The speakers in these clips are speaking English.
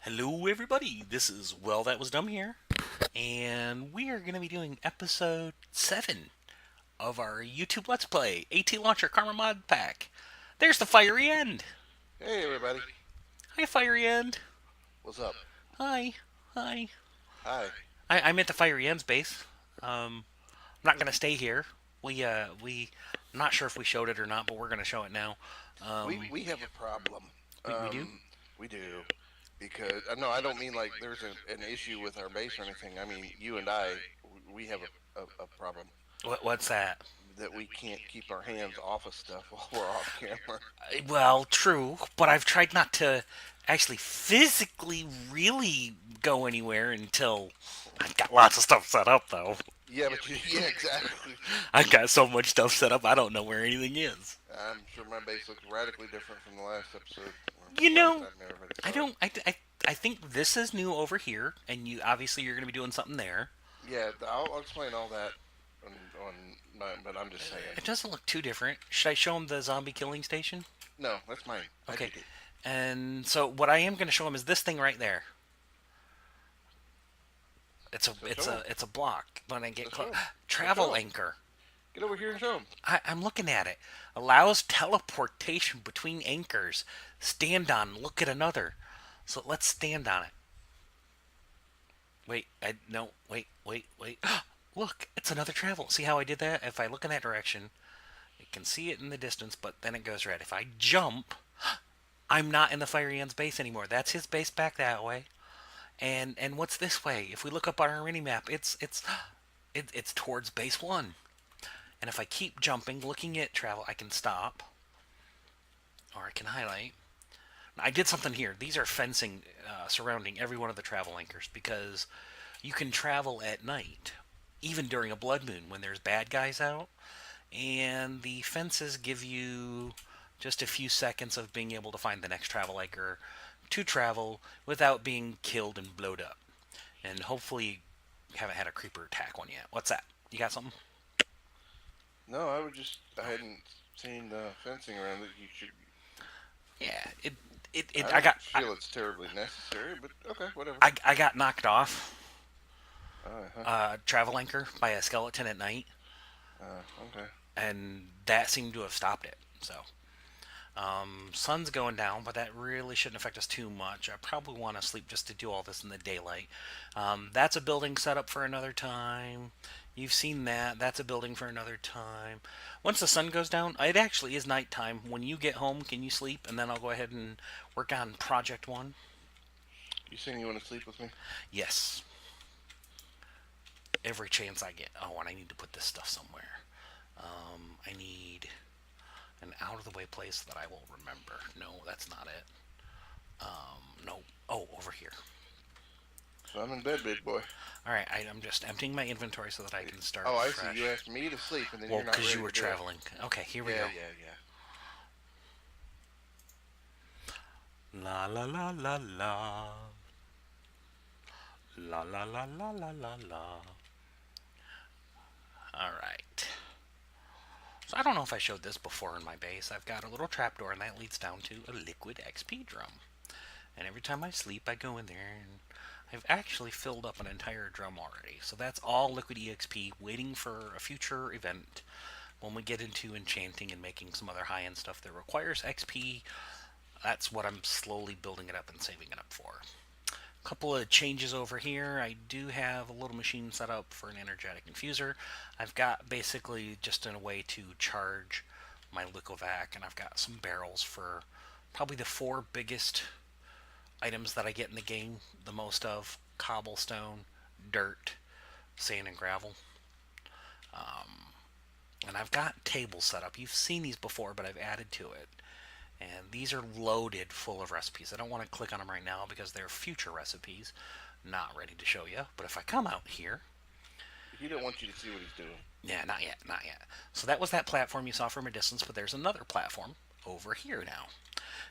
Hello, everybody. This is Well, That Was Dumb here, and we are going to be doing episode 7 of our YouTube Let's Play ATLauncher Karma Mod Pack. There's the Fiery End. Hey everybody, Hi, Fiery End. what's up? Hi. Hi. Hi. I'm at the Fiery End's base. I'm not going to stay here. I'm not sure if we showed it or not, but we're going to show it now. We have a problem. We do? We do because no, I don't mean like there's an issue with our base or anything. I mean you and I, we have a problem What's that? that we can't keep our hands off of stuff while we're off camera. Well, true, but I've tried not to actually physically really go anywhere until I've got lots of stuff set up, though. Yeah, but yeah, exactly. I've got so much stuff set up, I don't know where anything is. I'm sure my base looks radically different from the last episode, or You last know, time everybody I saw it. don't. I think this is new over here, and you obviously you're going to be doing something there. Yeah, I'll explain all that on my, but I'm just saying. It doesn't look too different. Should I show him the zombie killing station? No, that's mine. I Okay. did it. And so what I am going to show him is this thing right there. So show 'em. It's a block. When I get So show 'em. So show travel 'em. anchor. Get over here and show them. I'm looking at it. Allows teleportation between anchors. Stand on, look at another. So let's stand on it. Wait, no, wait. Look, it's another travel. See how I did that? If I look in that direction, you can see it in the distance, but then it goes red. If I jump, I'm not in the Fiery End's base anymore. That's his base back that way. And what's this way? If we look up on our mini map, it's towards base one. And if I keep jumping, looking at travel, I can stop, or I can highlight. I did something here. These are fencing surrounding every one of the travel anchors because you can travel at night, even during a blood moon when there's bad guys out. And the fences give you just a few seconds of being able to find the next travel anchor to travel without being killed and blowed up. And hopefully, you haven't had a creeper attack one yet. What's that? You got something? No, I hadn't seen the fencing around it. You should. Yeah, I I don't got feel it's terribly necessary, but okay, whatever. I got knocked off Huh. travel anchor by a skeleton at night, Okay. and that seemed to have stopped it. So, sun's going down, but that really shouldn't affect us too much. I probably want to sleep just to do all this in the daylight. That's a building set up for another time. You've seen that. That's a building for another time. Once the sun goes down, it actually is nighttime. When you get home, can you sleep? And then I'll go ahead and work on Project 1. You saying you want to sleep with me? Yes. Every chance I get. Oh, and I need to put this stuff somewhere. I need an out of the way place that I will remember. No, that's not it. No. Oh, over here. So I'm in bed, big boy. All right, I'm just emptying my inventory so that I can start Oh, I see. fresh. You asked me to sleep, and then Well, you're not because ready you were to do it. traveling. Okay, here we Yeah, go. yeah, yeah. La la la la la. La la la la la la la. All right. So I don't know if I showed this before in my base. I've got a little trapdoor, and that leads down to a liquid XP drum. And every time I sleep, I go in there, and I've actually filled up an entire drum already. So that's all liquid EXP waiting for a future event when we get into enchanting and making some other high-end stuff that requires XP. That's what I'm slowly building it up and saving it up for. A couple of changes over here. I do have a little machine set up for an energetic infuser. I've got basically just a way to charge my Licovac, and I've got some barrels for probably the four biggest items that I get in the game the most of: cobblestone, dirt, sand, and gravel. And I've got tables set up. You've seen these before, but I've added to it. And these are loaded full of recipes. I don't want to click on them right now because they're future recipes. Not ready to show you. But if I come out here, He don't want you to see what he's doing. yeah, not yet, not yet. So that was that platform you saw from a distance, but there's another platform over here now.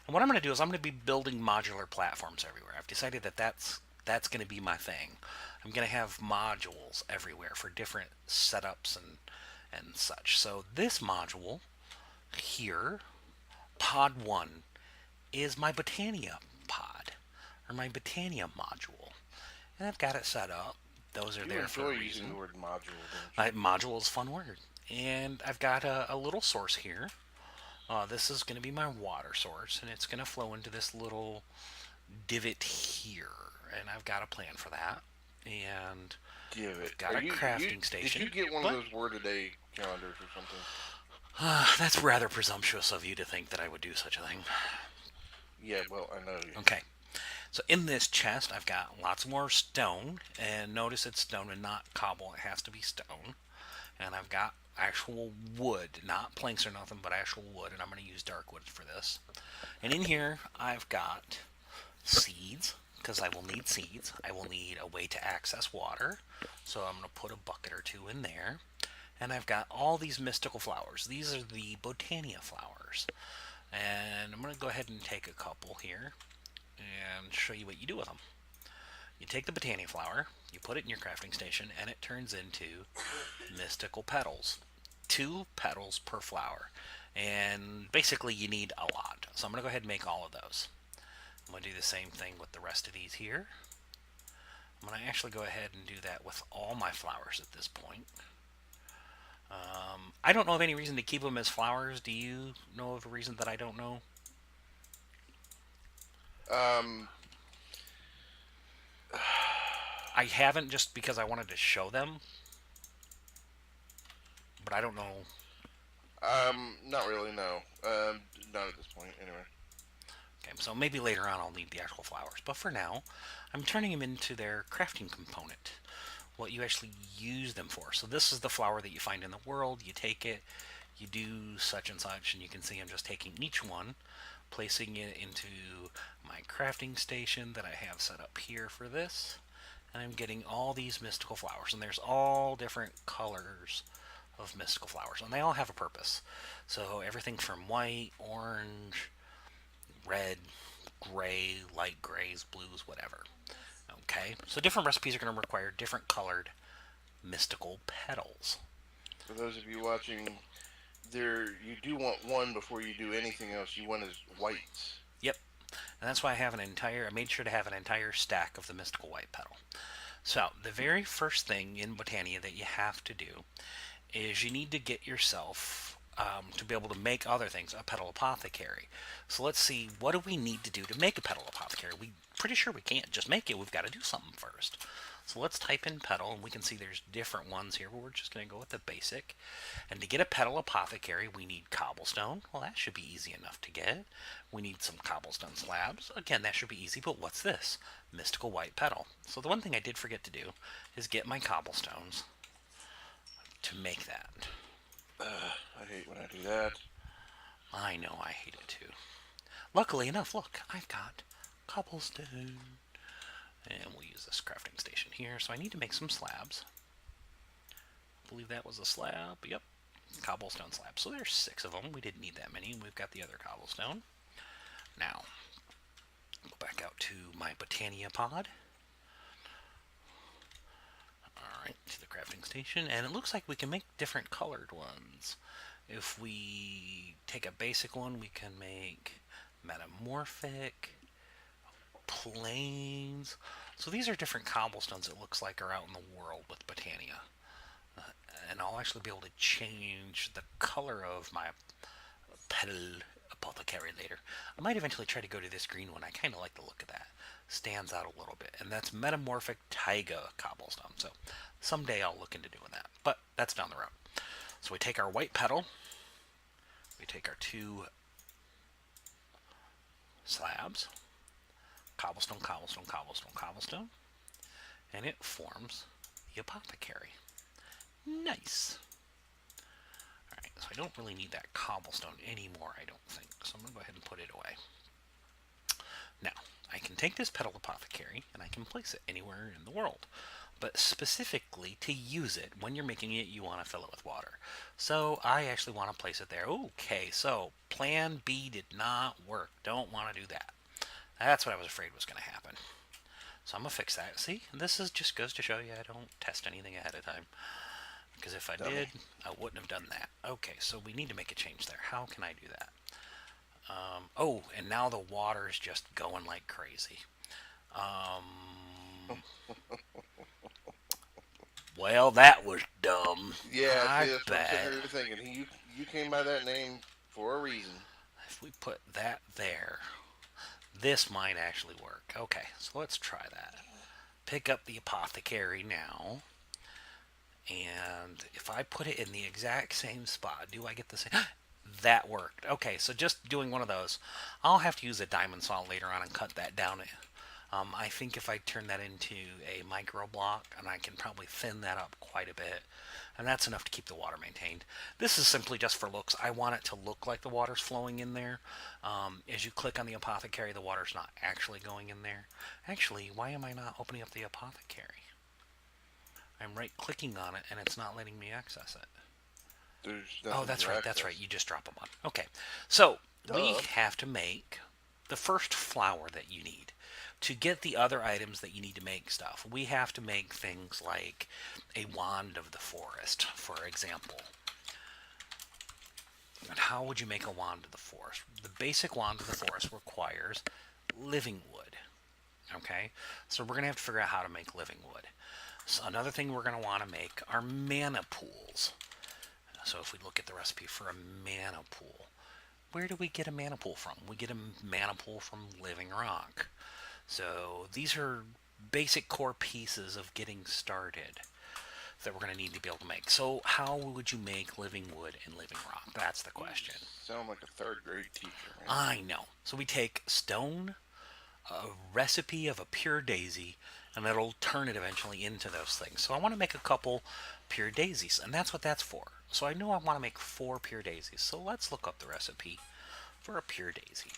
And what I'm going to do is I'm going to be building modular platforms everywhere. I've decided that that's going to be my thing. I'm going to have modules everywhere for different setups and such. So this module here, pod 1, is my Botania pod. or my Botania module. And I've got it set up. Those are You there for enjoy a using the reason. word module, don't you? Module is a fun word. And I've got a little source here. This is going to be my water source, and it's going to flow into this little divot here. And I've got a plan for that. And Give it. I've got Are a you crafting did station. you get one of But those word a day calendars or something? that's rather presumptuous of you to think that I would do such a thing. Yeah, well, I know. Okay, so in this chest, I've got lots more stone, and notice it's stone and not cobble. It has to be stone. And I've got actual wood, not planks or nothing, but actual wood, and I'm going to use dark wood for this. And in here, I've got seeds, because I will need seeds. I will need a way to access water, so I'm going to put a bucket or two in there. And I've got all these mystical flowers. These are the Botania flowers. And I'm going to go ahead and take a couple here and show you what you do with them. You take the Botania flower, you put it in your crafting station, and it turns into mystical petals. 2 petals per flower. And basically, you need a lot. So I'm going to go ahead and make all of those. I'm going to do the same thing with the rest of these here. I'm going to actually go ahead and do that with all my flowers at this point. I don't know of any reason to keep them as flowers. Do you know of a reason that I don't know? Um, I haven't, just because I wanted to show them, but I don't know. not really. No. Not at this point. Anyway. Okay, so maybe later on I'll need the actual flowers, but for now, I'm turning them into their crafting component. What you actually use them for. So this is the flower that you find in the world. You take it, you do such and such, and you can see I'm just taking each one, placing it into my crafting station that I have set up here for this, and I'm getting all these mystical flowers, and there's all different colors of mystical flowers, and they all have a purpose. So everything from white, orange, red, gray, light grays, blues, whatever. Okay, so different recipes are going to require different colored mystical petals. For those of you watching, there you do want one before you do anything else. You want his whites. Yep, and that's why I made sure to have an entire stack of the mystical white petal. So the very first thing in Botania that you have to do is you need to get yourself to be able to make other things a petal apothecary. So let's see, what do we need to do to make a petal apothecary? We pretty sure we can't just make it. We've got to do something first. So let's type in petal, and we can see there's different ones here, but we're just going to go with the basic. And to get a petal apothecary, we need cobblestone. Well, that should be easy enough to get. We need some cobblestone slabs. Again, that should be easy, but what's this? Mystical white petal. So the one thing I did forget to do is get my cobblestones to make that. I hate when I do that. I know, I hate it too. Luckily enough, look, I've got cobblestone. And we'll use this crafting station here. So I need to make some slabs. I believe that was a slab. Yep. Cobblestone slabs. So there's 6 of them. We didn't need that many. We've got the other cobblestone. Now, go back out to my Botania pod. Alright, to the crafting station. And it looks like we can make different colored ones. If we take a basic one, we can make metamorphic, plains. So these are different cobblestones, it looks like, are out in the world with Botania. And I'll actually be able to change the color of my petal apothecary later. I might eventually try to go to this green one. I kind of like the look of that. Stands out a little bit. And that's metamorphic taiga cobblestone. So someday I'll look into doing that. But that's down the road. So we take our white petal. We take our 2 slabs. Cobblestone, cobblestone, cobblestone, cobblestone. And it forms the apothecary. Nice. Alright, so I don't really need that cobblestone anymore, I don't think. So I'm going to go ahead and put it away. Now, I can take this petal apothecary and I can place it anywhere in the world. But specifically, to use it, when you're making it, you want to fill it with water. So I actually want to place it there. Okay, so plan B did not work. Don't want to do that. That's what I was afraid was going to happen. So I'm going to fix that. See, this is just goes to show you I don't test anything ahead of time. Because if I did, I wouldn't have done that. Okay, so we need to make a change there. How can I do that? Oh, and now the water is just going like crazy. Well, that was dumb. Yeah, I see, that's what I'm sitting bet. here thinking. You came by that name for a reason. If we put that there, this might actually work. Okay, so let's try that. Pick up the apothecary now. And if I put it in the exact same spot, do I get the same? That worked. Okay, so just doing one of those. I'll have to use a diamond saw later on and cut that down. I think if I turn that into a micro block, and I can probably thin that up quite a bit, and that's enough to keep the water maintained. This is simply just for looks. I want it to look like the water's flowing in there. As you click on the apothecary, the water's not actually going in there. Actually, why am I not opening up the apothecary? I'm right clicking on it and it's not letting me access it. There's Oh, nothing that's to right. That's access. right. You just drop them on. Okay. So we Duh. have to make the first flower that you need. To get the other items that you need to make stuff, we have to make things like a wand of the forest, for example. And how would you make a wand of the forest? The basic wand of the forest requires living wood. Okay? So we're going to have to figure out how to make living wood. So another thing we're going to want to make are mana pools. So if we look at the recipe for a mana pool, where do we get a mana pool from? We get a mana pool from living rock. So these are basic core pieces of getting started that we're going to need to be able to make. So how would you make living wood and living rock? That's the You question. sound like a third grade teacher, man. I know. So we take stone, a recipe of a pure daisy, and that'll turn it eventually into those things. So I want to make a couple pure daisies, and that's what that's for. So I know I want to make 4 pure daisies. So let's look up the recipe for a pure daisy.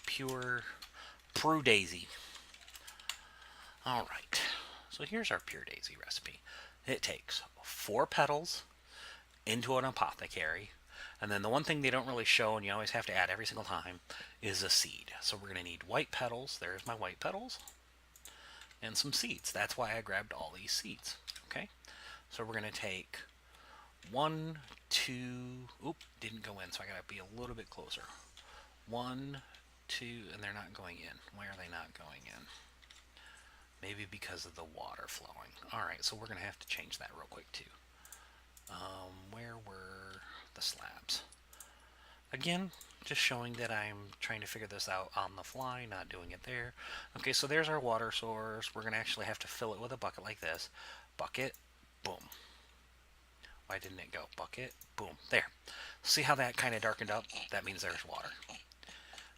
Prue daisy. All right. So here's our pure daisy recipe. It takes 4 petals into an apothecary, and then the one thing they don't really show, and you always have to add every single time, is a seed. So we're going to need white petals. There's my white petals. And some seeds. That's why I grabbed all these seeds. Okay? So we're going to take 1, 2. Oop, didn't go in, so I got to be a little bit closer. 1, 2, and they're not going in. Why are they not going in? Maybe because of the water flowing. Alright, so we're going to have to change that real quick too. Where were the slabs? Again, just showing that I'm trying to figure this out on the fly, not doing it there. Okay, so there's our water source. We're going to actually have to fill it with a bucket like this. Bucket, boom. Why didn't it go? Bucket, boom. There. See how that kind of darkened up? That means there's water.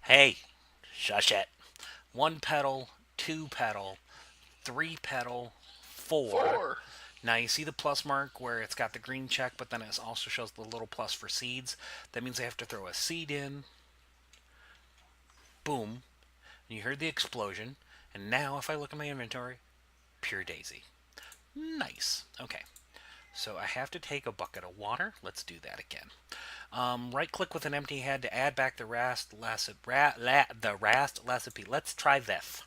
Hey, shush it. 1 petal, 2 petal, 3 petal, 4. 4. Now you see the plus mark where it's got the green check, but then it also shows the little plus for seeds. That means I have to throw a seed in. Boom. And you heard the explosion. And now if I look at my inventory, pure daisy. Nice. Okay. So I have to take a bucket of water. Let's do that again. Right click with an empty hand to add back the rast recipe. Let's try this.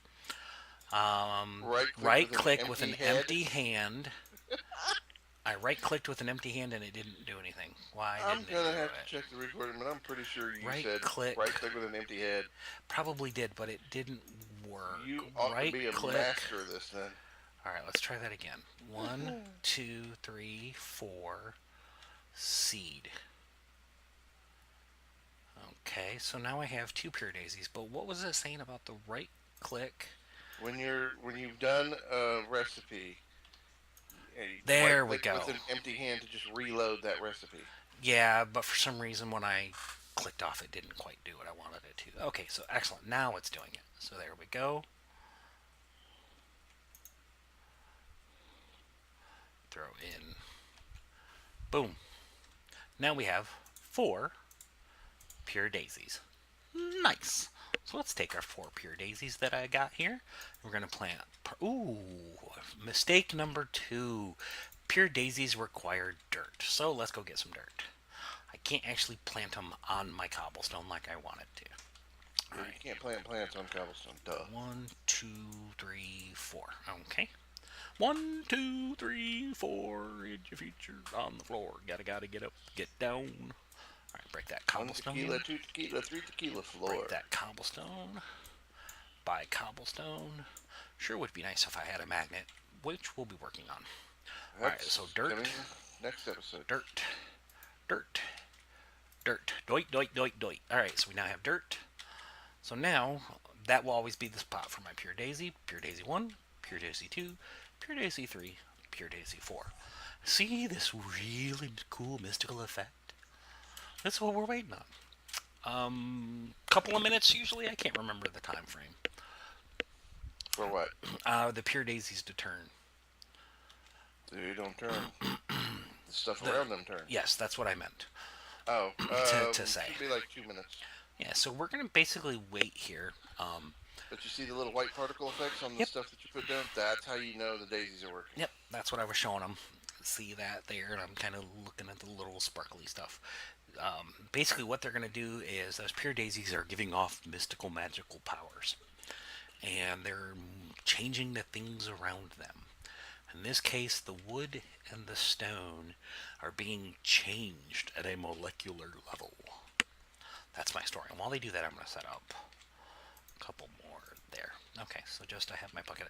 Right click with an head. empty hand. I right clicked with an empty hand and it didn't do anything. Why I'm didn't it gonna do have to it? check the recording, but I'm pretty sure you Right said click. right click with an empty head. Probably did, but it didn't work. You ought Right to be a click. master of this then. Alright, let's try that again. 1, 2, 3, 4. Seed. Okay, so now I have 2 pure daisies, but what was it saying about the right click? When you've done a recipe, There right we click go. with an empty hand to just reload that recipe. Yeah, but for some reason when I clicked off it didn't quite do what I wanted it to. Okay, so excellent. Now it's doing it. So there we go. Throw in. Boom. Now we have 4 pure daisies. Nice. So let's take our 4 pure daisies that I got here. We're going to plant. Ooh, mistake number 2. Pure daisies require dirt. So let's go get some dirt. I can't actually plant them on my cobblestone like I wanted to. Yeah, you can't plant plants on cobblestone. Duh. 1, 2, 3, 4. Okay. 1, 2, 3, 4. Hit your feature on the floor. Gotta get up, get down. Alright, break that 1 cobblestone. tequila, 2 tequila, 3 tequila floor. Break that cobblestone. Buy cobblestone. Sure would be nice if I had a magnet, which we'll be working on. All right, so That's dirt, coming next episode. dirt, dirt, dirt, doit, doit, doit, doit. All right, so we now have dirt. So now that will always be the spot for my Pure Daisy 1, Pure Daisy 2, Pure Daisy 3, Pure Daisy 4. See this really cool mystical effect? That's what we're waiting on. Couple of minutes usually. I can't remember the time frame. For what? The Pure Daisies to turn. They don't turn. The stuff The, around them turn. yes, that's what I meant Oh, to say. should be like 2 minutes. Yeah, so we're gonna basically wait here. But you see the little white particle effects on the Yep. stuff that you put down? That's how you know the daisies are working. Yep, that's what I was showing them. See that there, and I'm kind of looking at the little sparkly stuff. Basically, what they're going to do is those pure daisies are giving off mystical, magical powers, and they're changing the things around them. In this case, the wood and the stone are being changed at a molecular level. That's my story. And while they do that, I'm going to set up a couple more there. Okay, so just I have my bucket.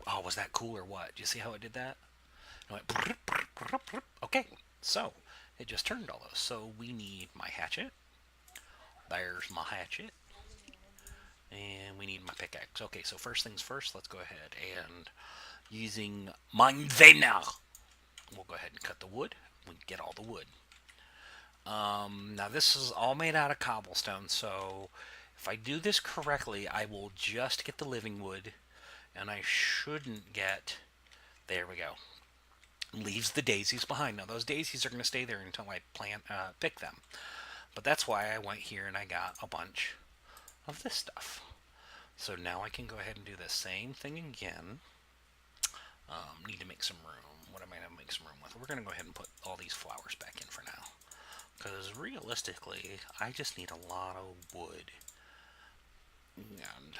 Oh, was that cool or what? Do you see how it did that? It went, okay, so it just turned all those. So we need my hatchet. There's my hatchet. And we need my pickaxe. Okay, so first things first, let's go ahead and using mein Vener, we'll go ahead and cut the wood. We get all the wood. Now this is all made out of cobblestone, so if I do this correctly, I will just get the living wood, and I shouldn't get. There we go. Leaves the daisies behind. Now those daisies are going to stay there until I pick them. But that's why I went here and I got a bunch of this stuff. So now I can go ahead and do the same thing again. Need to make some room. What am I going to make some room with? We're going to go ahead and put all these flowers back in for now. Because realistically, I just need a lot of wood. And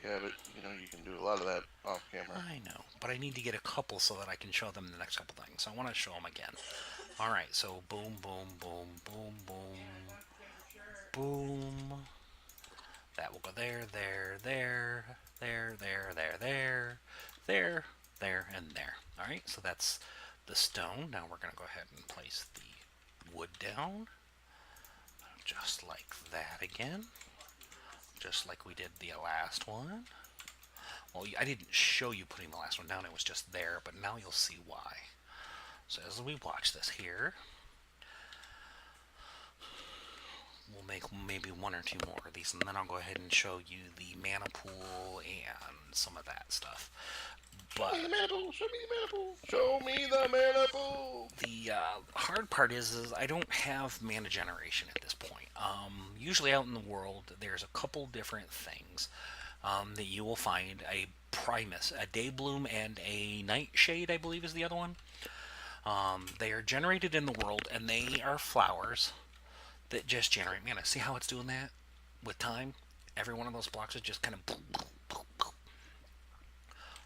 yeah, but you can do a lot of that off camera. I know, but I need to get a couple so that I can show them the next couple things. So I want to show them again. All right, so boom, boom, boom, boom, boom, boom. That will go there, there, there, there, there, there, there, there, there, and there. All right, so that's the stone. Now we're going to go ahead and place the wood down, just like that again, just like we did the last one. Well, I didn't show you putting the last one down, it was just there, but now you'll see why. So as we watch this here, we'll make maybe one or two more of these, and then I'll go ahead and show you the mana pool and some of that stuff. But show me the mana pool, show me the mana pool, show me the mana pool. The hard part is I don't have mana generation at this point. Usually out in the world, there's a couple different things that you will find. A Primus, a Daybloom, and a Nightshade, I believe is the other one. They are generated in the world, and they are flowers that just generate mana. See how it's doing that with time? Every one of those blocks is just kind of...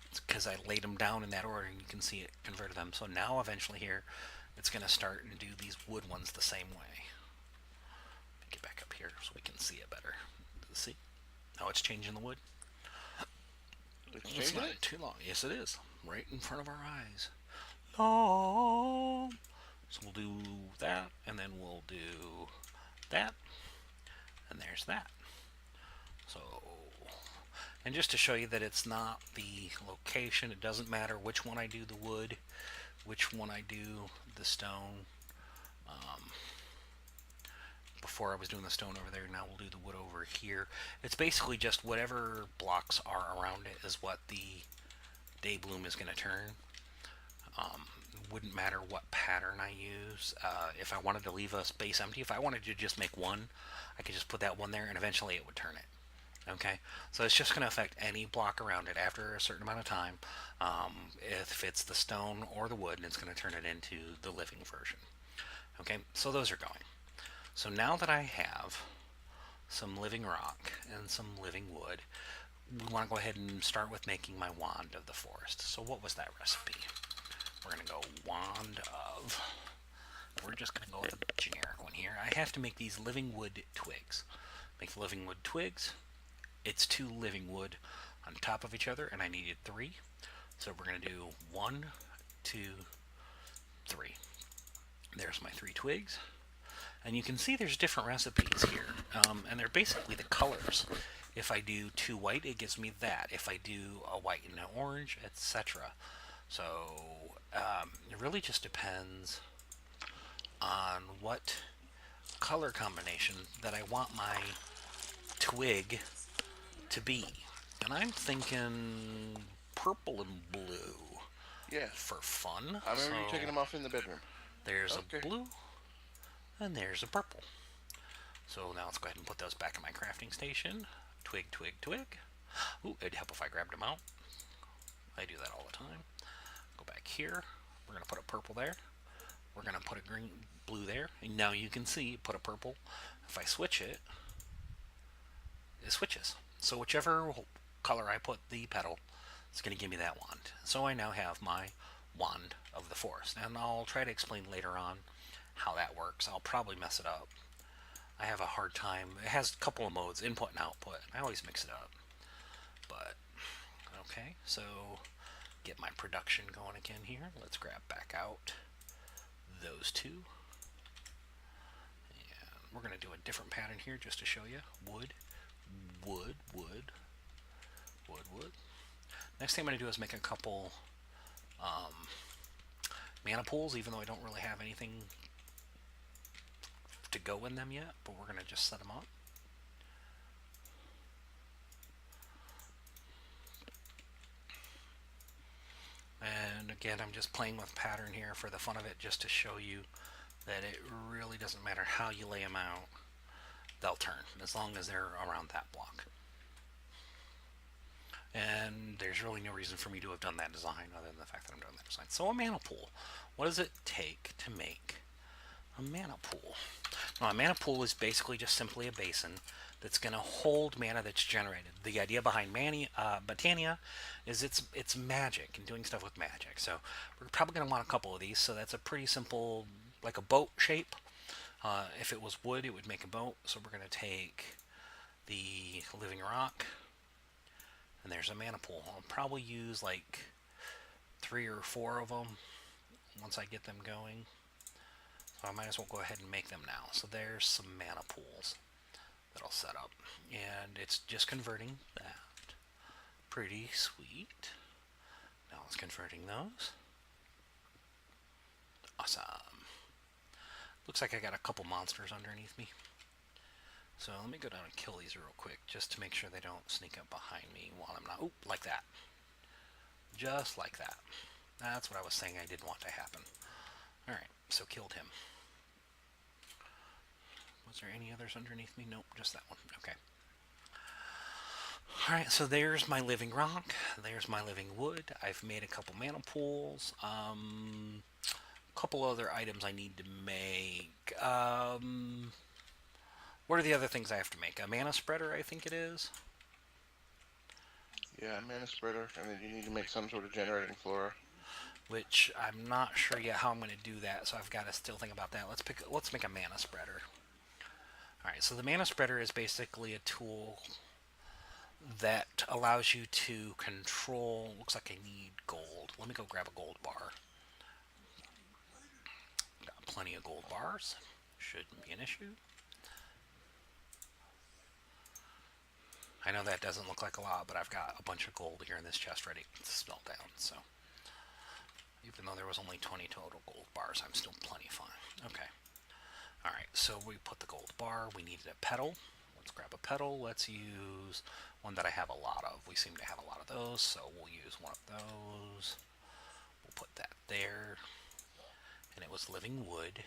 It's because I laid them down in that order, and you can see it converted them. So now eventually here, it's going to start and do these wood ones the same way. Get back up here so we can see it better. See? How it's changing the wood? It's not too long. Yes, it is. Right in front of our eyes. Long. So we'll do that, and then we'll do that, and there's that. So, and just to show you that it's not the location, it doesn't matter which one I do the wood, which one I do the stone. Before I was doing the stone over there, now we'll do the wood over here. It's basically just whatever blocks are around it is what the Daybloom is going to turn. Wouldn't matter what pattern I use. If I wanted to leave a space empty, if I wanted to just make one, I could just put that one there and eventually it would turn it. Okay, so it's just going to affect any block around it after a certain amount of time. If it's the stone or the wood, it's going to turn it into the living version. Okay, so those are going. So now that I have some living rock and some living wood, we want to go ahead and start with making my wand of the forest. So what was that recipe? We're going to go wand of... We're just going to go with a generic one here. I have to make these living wood twigs. Make the living wood twigs. It's 2 living wood on top of each other, and I needed 3. So we're going to do 1, 2, 3. There's my 3 twigs. And you can see there's different recipes here, and they're basically the colors. If I do 2 white, it gives me that. If I do a white and an orange, etc. So it really just depends on what color combination that I want my twig to be. And I'm thinking purple and blue Yeah. for fun. I remember So you taking them off in the bedroom. there's a Okay. blue and there's a purple. So now let's go ahead and put those back in my crafting station. Twig, twig, twig. Ooh, it'd help if I grabbed them out. I do that all the time. Go back here. We're going to put a purple there. We're going to put a green, blue there. And now you can see, put a purple. If I switch it, it switches. So whichever color I put the petal, it's going to give me that wand. So I now have my wand of the forest. And I'll try to explain later on how that works. I'll probably mess it up. I have a hard time. It has a couple of modes, input and output. I always mix it up. But, okay, so get my production going again here. Let's grab back out those 2. And we're going to do a different pattern here just to show you. Wood, wood, wood, wood, wood. Next thing I'm going to do is make a couple mana pools, even though I don't really have anything to go in them yet, but we're going to just set them up. And again, I'm just playing with pattern here for the fun of it, just to show you that it really doesn't matter how you lay them out, they'll turn, as long as they're around that block. And there's really no reason for me to have done that design other than the fact that I'm doing that design. So a mana pool. What does it take to make a mana pool? Now, a mana pool is basically just simply a basin that's going to hold mana that's generated. The idea behind Botania is it's magic and doing stuff with magic. So we're probably going to want a couple of these. So that's a pretty simple, like a boat shape. If it was wood, it would make a boat. So we're going to take the living rock, and there's a mana pool. I'll probably use like 3 or 4 of them once I get them going. So I might as well go ahead and make them now. So there's some mana pools that I'll set up. And it's just converting that. Pretty sweet. Now it's converting those. Awesome. Looks like I got a couple monsters underneath me. So let me go down and kill these real quick, just to make sure they don't sneak up behind me while I'm not... Oop, like that. Just like that. That's what I was saying I didn't want to happen. Alright, so killed him. Was there any others underneath me? Nope, just that one. Okay. Alright, so there's my living rock. There's my living wood. I've made a couple mana pools. A couple other items I need to make. What are the other things I have to make? A mana spreader, I think it is. Yeah, mana spreader, and then you need to make some sort of generating flora. Which I'm not sure yet how I'm going to do that, so I've got to still think about that. Let's make a mana spreader. Alright, so the mana spreader is basically a tool that allows you to control... Looks like I need gold. Let me go grab a gold bar. Got plenty of gold bars. Shouldn't be an issue. I know that doesn't look like a lot, but I've got a bunch of gold here in this chest ready to smelt down, so... Even though there was only 20 total gold bars, I'm still plenty fine. Okay. Alright, so we put the gold bar. We needed a petal. Let's grab a petal. Let's use one that I have a lot of. We seem to have a lot of those, so we'll use one of those. We'll put that there. And it was living wood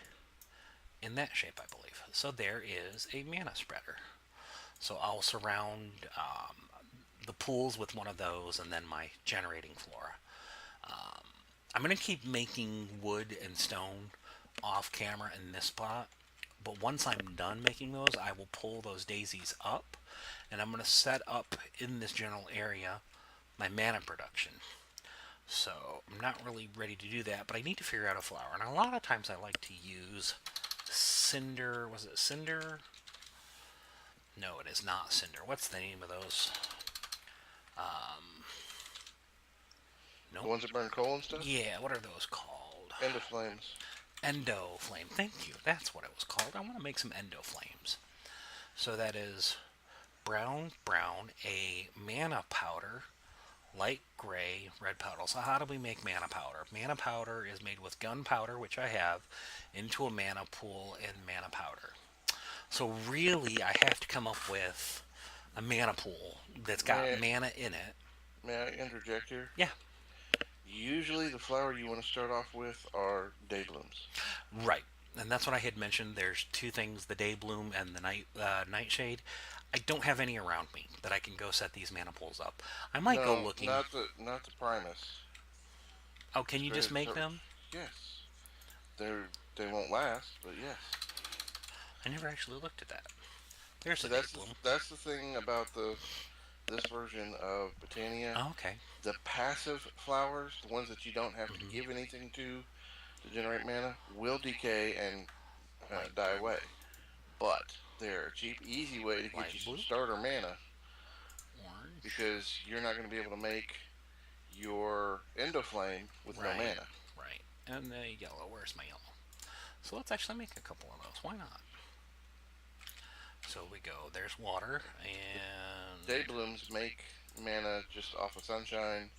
in that shape, I believe. So there is a mana spreader. So I'll surround the pools with one of those, and then my generating flora. I'm going to keep making wood and stone off camera in this spot, but once I'm done making those, I will pull those daisies up, and I'm going to set up in this general area my mana production. So I'm not really ready to do that, but I need to figure out a flower. And a lot of times I like to use cinder. Was it cinder? No, it is not cinder. What's the name of those? The Nope. ones that burn coal and stuff? Yeah, what are those called? Endo flames. Endo flame. Thank you. That's what it was called. I want to make some endo flames. So that is brown, a mana powder, light gray, red powder. So how do we make mana powder? Mana powder is made with gunpowder, which I have, into a mana pool and mana powder. So really, I have to come up with a mana pool that's got May mana in it. may I interject here? Yeah, Usually, the flower you want to start off with are day blooms. right. And that's what I had mentioned. There's two things: the day bloom and the nightshade. I don't have any around me that I can go set these mana pools up. I might go No, looking. not the Primus. Oh, can Just you go ahead just and make start. them? Yes, they won't last, but yes. I never actually looked at that. There's See, a day that's bloom. that's the thing about this version of Botania. Oh, okay. The passive flowers, the ones that you don't have to give Hmm. anything to generate mana, will decay and Light die blue, away. But they're a cheap, easy way to get light you some blue, starter mana orange. because you're not going to be able to make your Endoflame with no Right, mana. right. And the yellow. Where's my yellow? So let's actually make a couple of those. Why not? So we go. There's water and Dayblooms make mana just off of sunshine.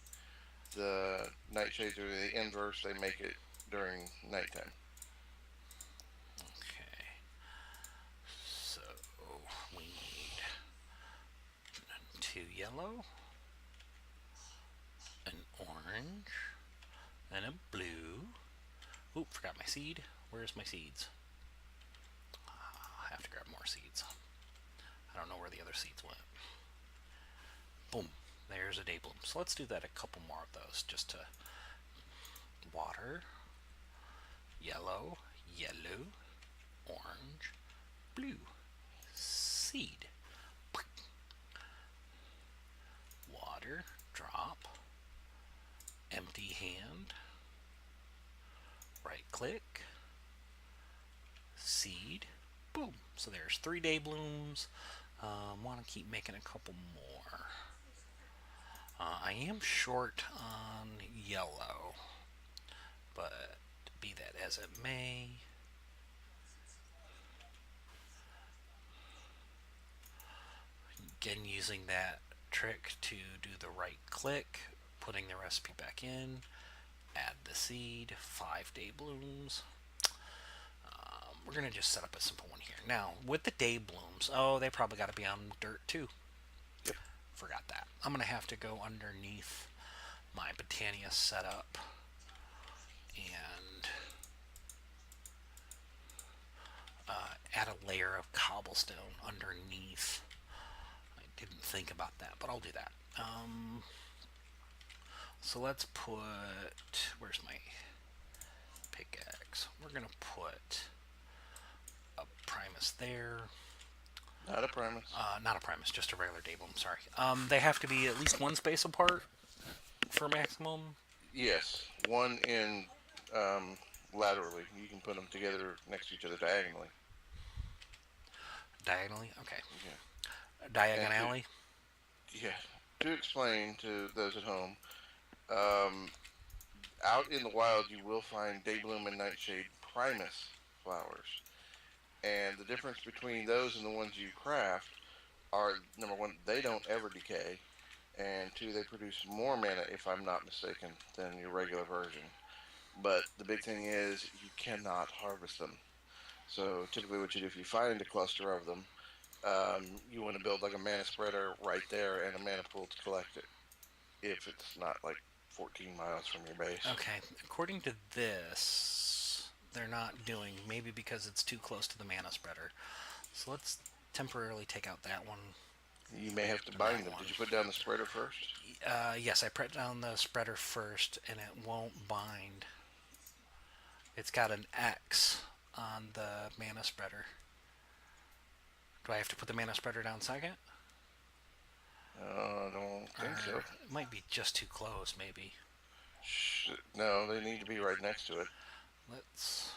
The Nightshades are the inverse, they make it during nighttime. okay. So we need two yellow, an orange, and a blue. Oop, forgot my seed. Where's my seeds? I have to grab more seeds. I don't know where the other seeds went. Boom. There's a day bloom. So let's do that a couple more of those just to water, yellow, yellow, orange, blue, seed, water, drop, empty hand, right click, seed, boom. So there's 3 day blooms. Want to keep making a couple more. I am short on yellow, but be that as it may. Again, using that trick to do the right click, putting the recipe back in, add the seed, 5 day blooms. We're going to just set up a simple one here. Now, with the day blooms, oh, they probably got to be on dirt too. Yep. Forgot that. I'm going to have to go underneath my Botania setup and add a layer of cobblestone underneath. I didn't think about that, but I'll do that. So let's put, where's my pickaxe? We're going to put a Primus there. Not a Primus. Not a Primus, just a regular day bloom, sorry. They have to be at least one space apart for maximum. Yes, one in laterally. You can put them together next to each other diagonally. Diagonally? Okay. Yeah. Diagonally? Yeah. To explain to those at home, um, out in the wild you will find Daybloom and Nightshade Primus flowers. And the difference between those and the ones you craft are, number one, they don't ever decay, and two, they produce more mana, if I'm not mistaken, than your regular version. But the big thing is you cannot harvest them. So typically what you do, if you find a cluster of them, you want to build like a mana spreader right there and a mana pool to collect it, if it's not like 14 miles from your base. Okay. According to this, they're not doing, maybe because it's too close to the mana spreader. So let's temporarily take out that one. You may have to bind them. Did you put down the spreader first? Yes, I put down the spreader first, and it won't bind. It's got an X on the mana spreader. Do I have to put the mana spreader down second? I don't think so. It might be just too close, maybe. No, they need to be right next to it. Let's...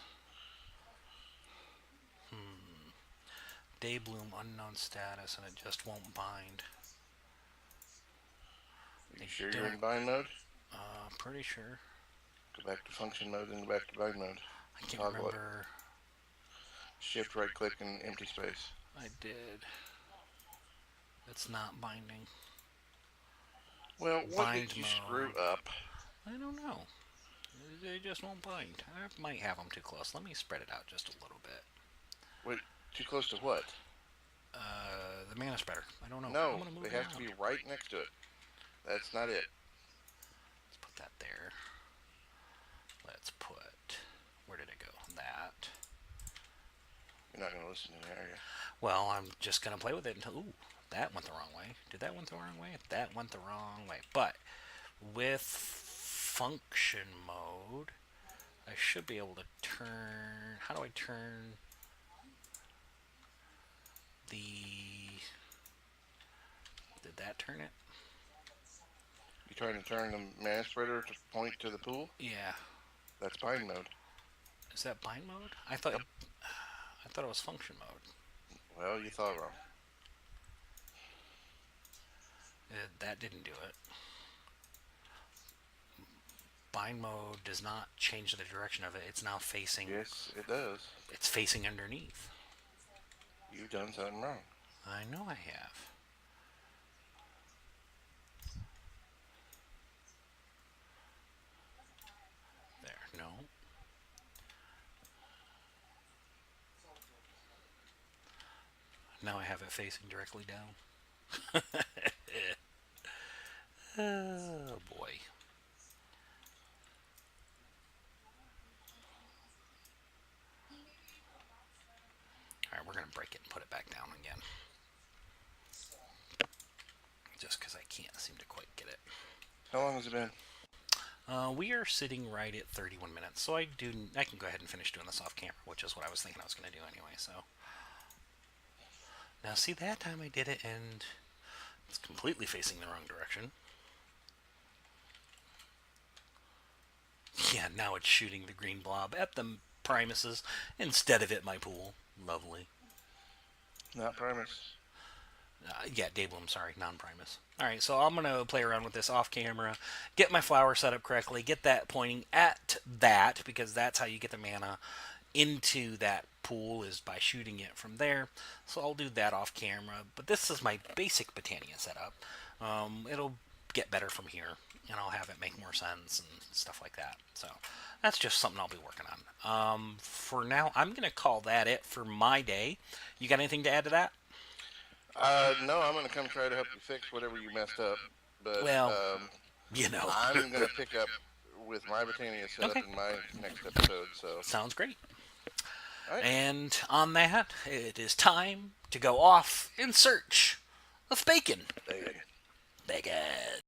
Day bloom unknown status, and it just won't bind. Are you I sure you're don't. in bind mode? Pretty sure. Go back to function mode, then go back to bind mode. I can't Toggle it. remember. Shift right click and empty space. I did. It's not binding. Well, what did Bind you screw mode. up? I don't know. They just won't bind. I might have them too close. Let me spread it out just a little bit. Wait, too close to what? The mana spreader. I don't know. I'm No, gonna move they it have to be around. right next to it. That's not it. Let's put that there. Let's put. Where did it go? That. You're not going to listen to me, are you? Well, I'm just gonna play with it until. Ooh, that went the wrong way. Did that went the wrong way? That went the wrong way. But with function mode, I should be able to turn. How do I turn the? Did that turn it? You trying to turn the mana spreader to point to the pool? Yeah. That's bind mode. Is that bind mode? I thought. Yep. I thought it was function mode. Well, you thought wrong. That didn't do it. Bind mode does not change the direction of it. It's now facing. Yes, it does. It's facing underneath. You've done something wrong. I know I have. There, no. Now I have it facing directly down. Oh boy. Alright, we're going to break it and put it back down again. Just because I can't seem to quite get it. How long has it been? We are sitting right at 31 minutes, so I can go ahead and finish doing this off camera, which is what I was thinking I was going to do anyway. So now, see, that time I did it, and it's completely facing the wrong direction. Yeah, now it's shooting the green blob at the Primuses instead of at my pool. Lovely. Not Primus. Yeah, Daybloom, sorry, non-Primus. Alright, so I'm going to play around with this off camera, get my flower set up correctly, get that pointing at that, because that's how you get the mana into that pool, is by shooting it from there. So I'll do that off camera, but this is my basic Botania setup. It'll get better from here, and I'll have it make more sense and stuff like that. So that's just something I'll be working on. For now, I'm going to call that it for my day. You got anything to add to that? No, I'm going to come try to help you fix whatever you messed up. But Well, you know. I'm going to pick up with my Botania setup Okay. in my next episode. So Sounds great. all right. And on that, it is time to go off in search of bacon. There you go. Bacon.